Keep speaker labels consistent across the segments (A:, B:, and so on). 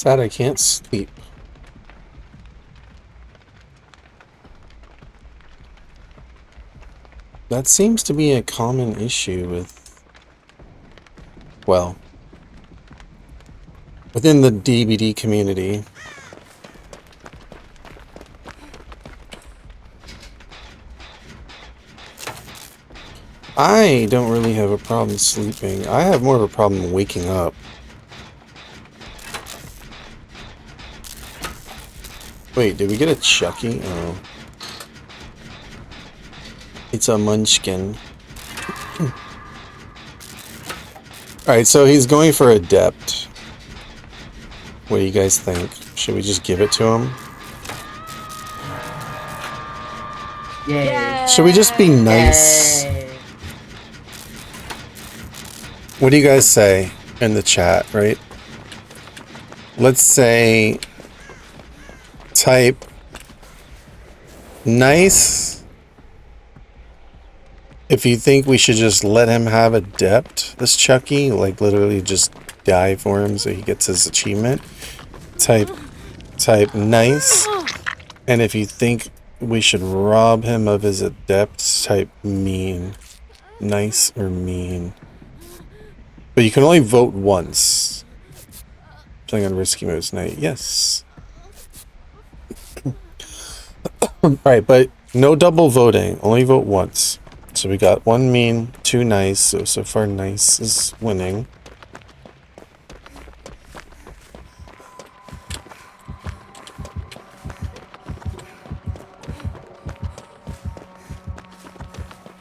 A: Sad I can't sleep. That seems to be a common issue with, well, within the DVD community. I don't really have a problem sleeping. I have more of a problem waking up. Wait, did we get a Chucky? Oh. It's a munchkin. Alright, so he's going for Adept. What do you guys think? Should we just give it to him?
B: Yay.
A: Should we just be nice?
B: Yay.
A: What do you guys say in the chat, right? Let's say type nice if you think we should just let him have Adept, this Chucky, like literally just die for him so he gets his achievement. Type nice, and if you think we should rob him of his Adept, type mean. Nice or mean. But you can only vote once. Playing on risky modes tonight. Yes. Alright, but no double voting. Only vote once. So we got one mean, two nice. So far nice is winning.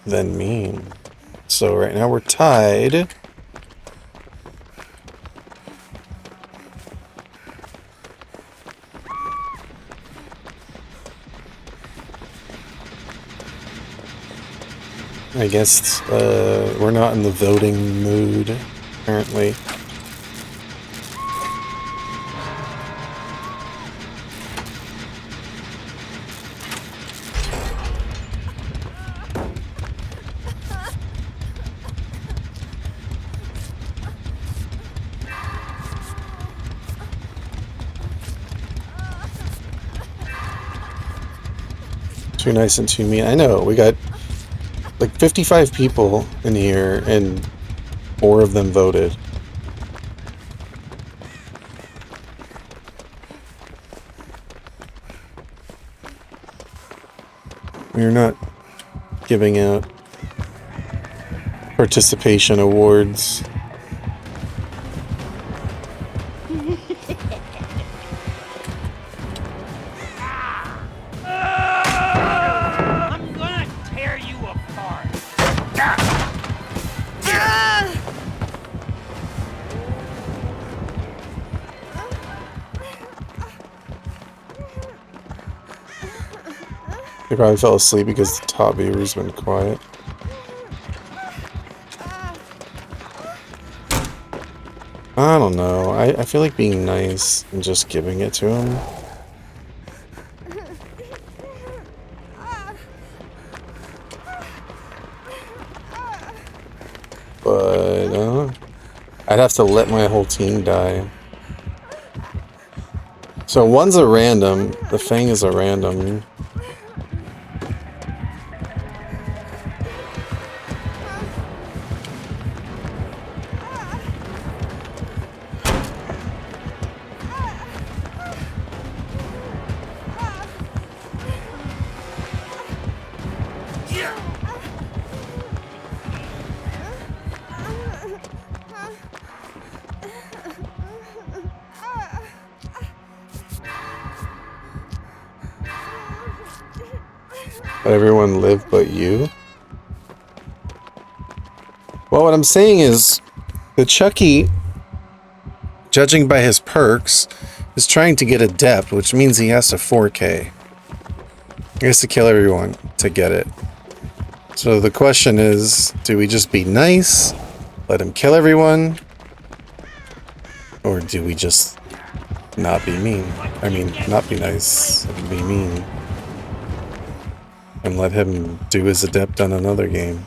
A: Then mean. So right now we're tied. I guess we're not in the voting mood, apparently. Too nice and too mean. I know, we got like 55 people in here and 4 of them voted. We're not giving out participation awards. They probably fell asleep because the top viewer's been quiet. I don't know. I feel like being nice and just giving it to him. But I'd have to let my whole team die. So one's a random. The Fang is a random. Let everyone live but you? Well, what I'm saying is, the Chucky, judging by his perks, is trying to get Adept, which means he has to 4K. He has to kill everyone to get it. So the question is, do we just be nice, let him kill everyone, or do we just not be mean? I mean, not be nice, and be mean. And let him do his Adept on another game.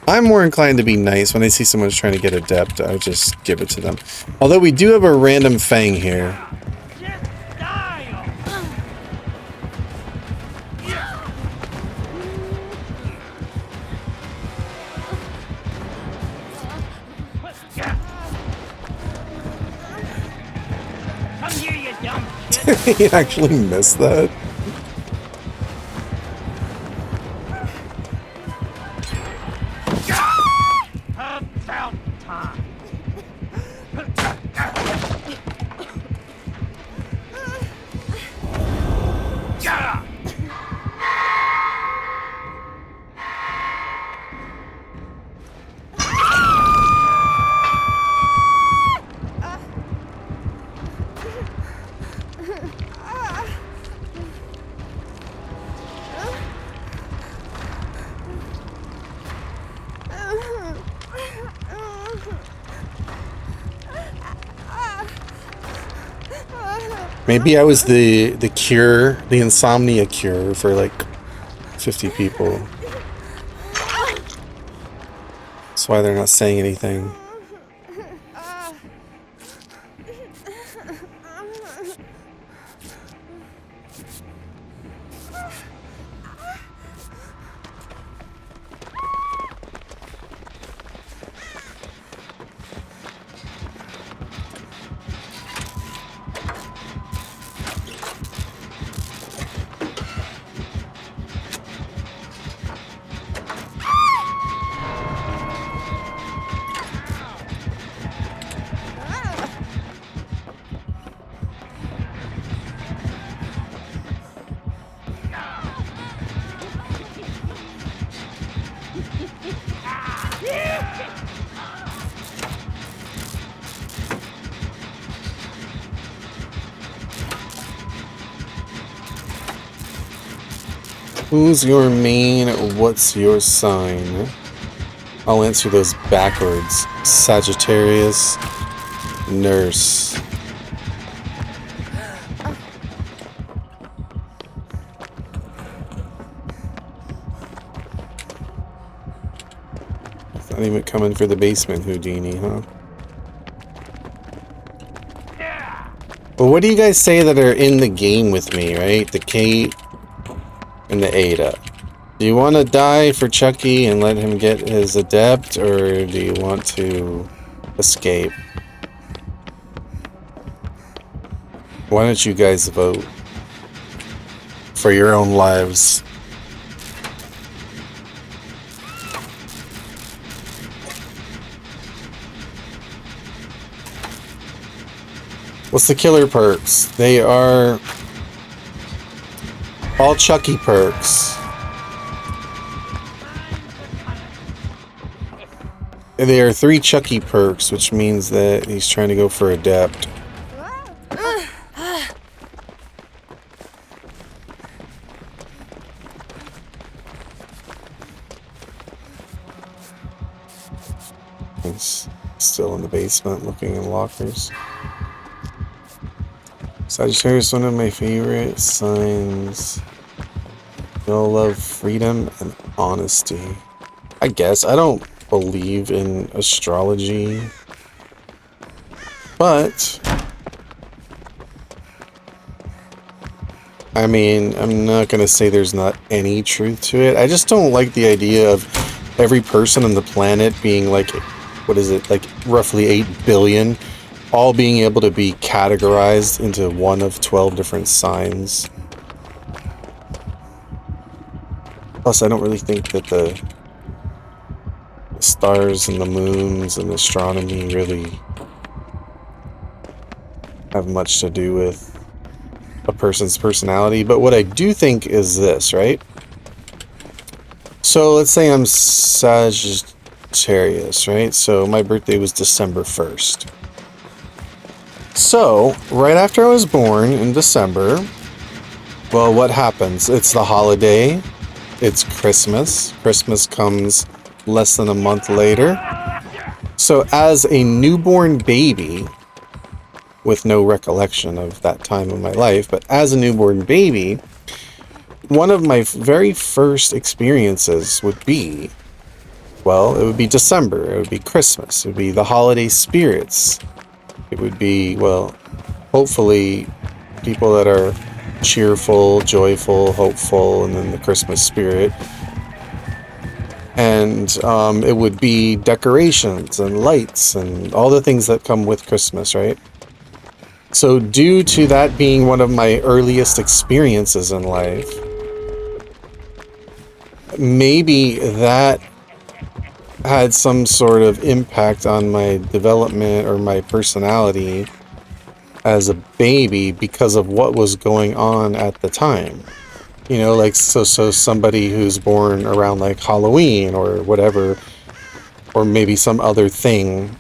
A: I'm more inclined to be nice. When I see someone's trying to get adept, I just give it to them. Although we do have a random Fang here. He actually missed that. Maybe I was the cure, the insomnia cure for like 50 people. That's why they're not saying anything. Who's your main? What's your sign? I'll answer those backwards. Sagittarius. Nurse. Not even coming for the basement, Houdini, huh? Well, what do you guys say that are in the game with me, right? The Kate and the Ada. Do you want to die for Chucky and let him get his adept, or do you want to escape? Why don't you guys vote for your own lives? What's the killer perks? They are all Chucky perks. They are 3 Chucky perks, which means that he's trying to go for adept. He's still in the basement looking in lockers. Sagittarius, one of my favorite signs. You'll love freedom and honesty. I guess. I don't believe in astrology. But I mean, I'm not going to say there's not any truth to it. I just don't like the idea of every person on the planet being like, what is it, like roughly 8 billion, all being able to be categorized into one of 12 different signs. Plus, I don't really think that the stars and the moons and astronomy really have much to do with a person's personality. But what I do think is this, right? So let's say I'm Sagittarius, right? So my birthday was December 1st. So right after I was born in December, well, what happens? It's the holiday. It's Christmas. Christmas comes less than a month later. So as a newborn baby, with no recollection of that time in my life, but as a newborn baby, one of my very first experiences would be Well, it would be December. It would be Christmas. It would be the holiday spirits. It would be, well, hopefully people that are cheerful, joyful, hopeful, and then the Christmas spirit. And it would be decorations and lights and all the things that come with Christmas, right? So due to that being one of my earliest experiences in life, maybe that had some sort of impact on my development or my personality as a baby because of what was going on at the time. You know, like, so somebody who's born around like Halloween or whatever, or maybe some other thing,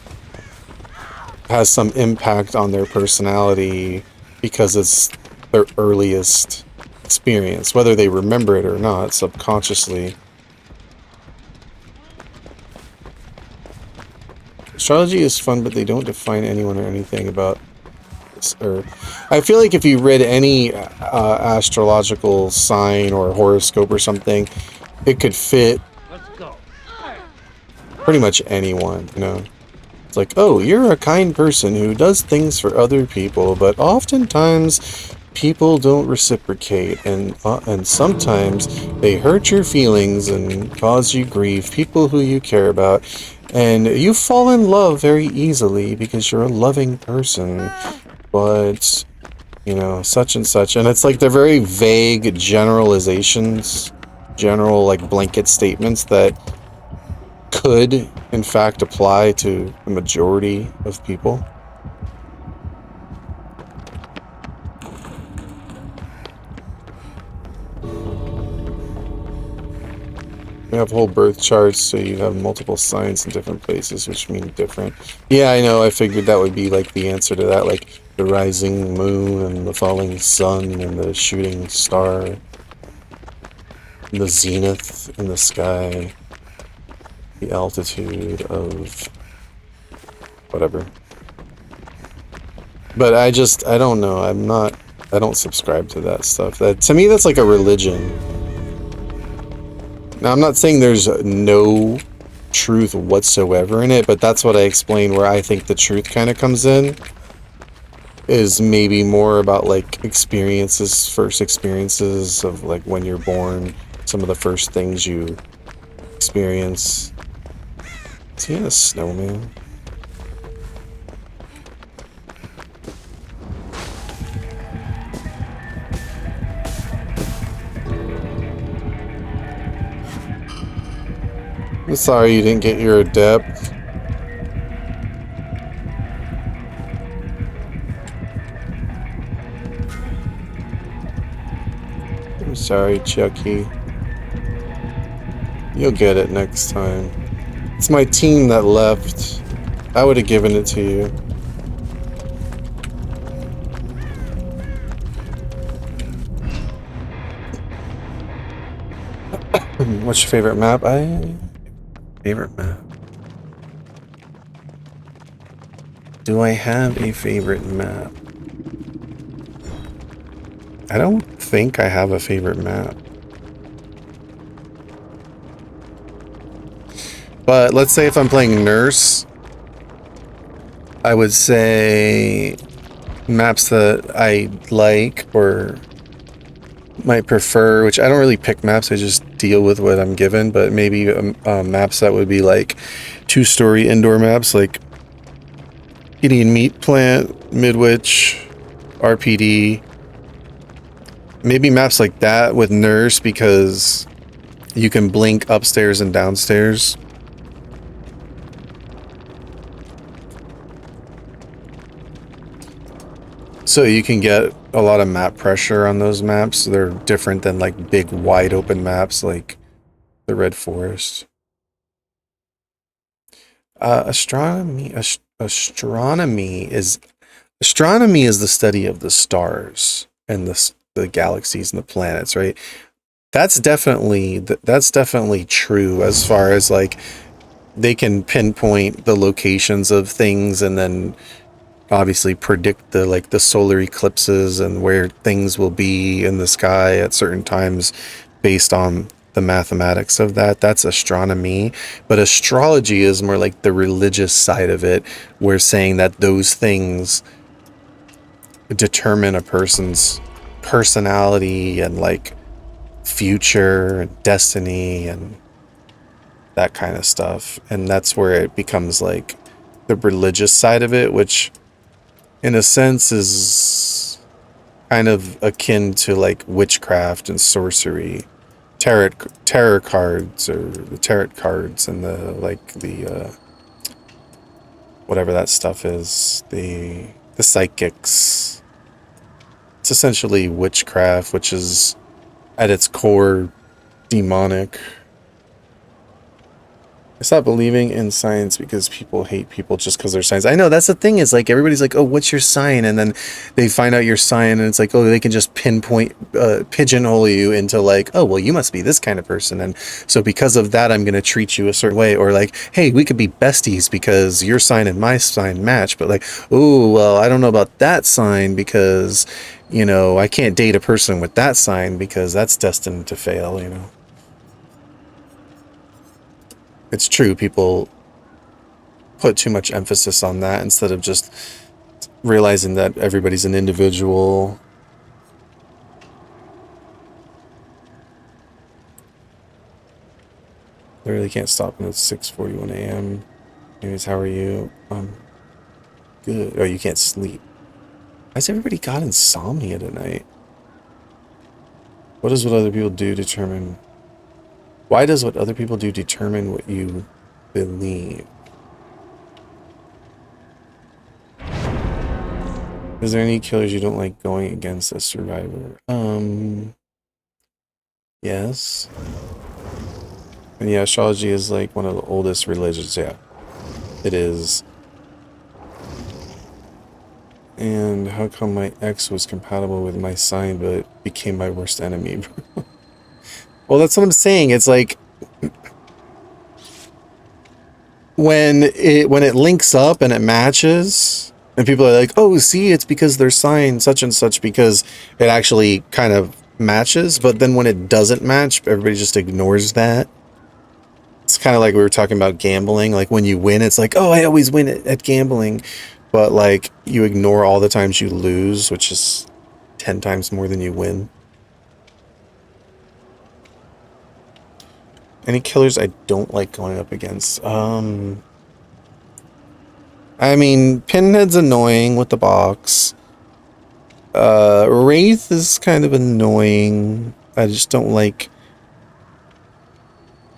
A: has some impact on their personality because it's their earliest experience, whether they remember it or not, subconsciously. Astrology is fun, but they don't define anyone or anything about this. Or, I feel like if you read any astrological sign or horoscope or something, it could fit pretty much anyone, you know? It's like, oh, you're a kind person who does things for other people, but oftentimes people don't reciprocate, and sometimes they hurt your feelings and cause you grief, people who you care about, and you fall in love very easily because you're a loving person, but, you know, such and such. And it's like they're very vague generalizations, general, like, blanket statements that could, in fact, apply to the majority of people. You have whole birth charts, so you have multiple signs in different places, which mean different. Yeah, I know, I figured that would be, like, the answer to that, like, the rising moon, and the falling sun, and the shooting star, and the zenith in the sky, the altitude of whatever. But I don't know, I don't subscribe to that stuff. To me, that's like a religion. Now, I'm not saying there's no truth whatsoever in it, but that's what I explained where I think the truth kind of comes in. Is maybe more about, like, experiences, first experiences of, like, when you're born, some of the first things you experience. Is he in a snowman? I'm sorry you didn't get your adept. I'm sorry, Chucky. You'll get it next time. It's my team that left. I would have given it to you. What's your favorite map? Favorite map. Do I have a favorite map? I don't think I have a favorite map. But let's say if I'm playing Nurse, I would say maps that I like or might prefer, which I don't really pick maps, I just deal with what I'm given, but maybe maps that would be like 2-story indoor maps, like Gideon Meat Plant, Midwich, RPD. Maybe maps like that with Nurse because you can blink upstairs and downstairs. So you can get a lot of map pressure on those maps. They're different than like big wide open maps like the Red Forest. Astronomy is the study of the stars and the galaxies and the planets, right? That's definitely true as far as like they can pinpoint the locations of things and then obviously predict the solar eclipses and where things will be in the sky at certain times based on the mathematics of that. That's astronomy. But astrology is more like the religious side of it. We're saying that those things determine a person's personality and like future and destiny and that kind of stuff. And that's where it becomes like the religious side of it, which in a sense is kind of akin to like witchcraft and sorcery. Tarot cards, or the tarot cards, and the like the whatever that stuff is, the psychics. It's essentially witchcraft, which is at its core demonic. I stopped believing in science because people hate people just because they're signs. I know, that's the thing, is like everybody's like, oh, what's your sign? And then they find out your sign and it's like, oh, they can just pinpoint, pigeonhole you into like, oh, well, you must be this kind of person. And so because of that, I'm going to treat you a certain way. Or like, hey, we could be besties because your sign and my sign match. But like, oh, well, I don't know about that sign because, you know, I can't date a person with that sign because that's destined to fail, you know. It's true. People put too much emphasis on that instead of just realizing that everybody's an individual. I really can't stop when it's 6:41 a.m. Anyways, how are you? Good. Oh, you can't sleep. Why has everybody got insomnia tonight? What does what other people do determine? Why does what other people do determine what you believe? Is there any killers you don't like going against as survivor? Yes. And yeah, astrology is like one of the oldest religions. Yeah, it is. And how come my ex was compatible with my sign but became my worst enemy? Well, that's what I'm saying. It's like when it links up and it matches, and people are like, "Oh, see, it's because their sign such and such because it actually kind of matches." But then when it doesn't match, everybody just ignores that. It's kind of like we were talking about gambling. Like when you win, it's like, "Oh, I always win at gambling," but like you ignore all the times you lose, which is 10 times more than you win. Any killers I don't like going up against? I mean, Pinhead's annoying with the box. Wraith is kind of annoying. I just don't like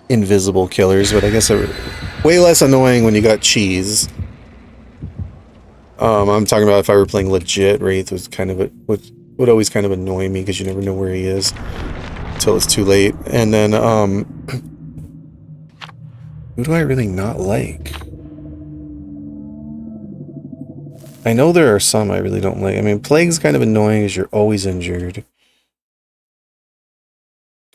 A: invisible killers, but I guess they're way less annoying when you got cheese. I'm talking about if I were playing legit, Wraith was kind of would always kind of annoy me because you never know where he is until it's too late. And then, who do I really not like? I know there are some I really don't like. I mean, Plague's kind of annoying as you're always injured.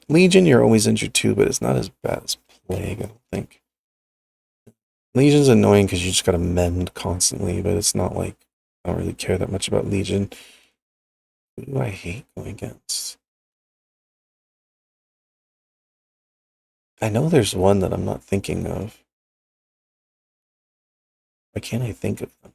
A: Legion, you're always injured too, but it's not as bad as Plague, I don't think. Legion's annoying because you just gotta mend constantly, but it's not like I don't really care that much about Legion. Who do I hate going against? I know there's one that I'm not thinking of. Why can't I think of them?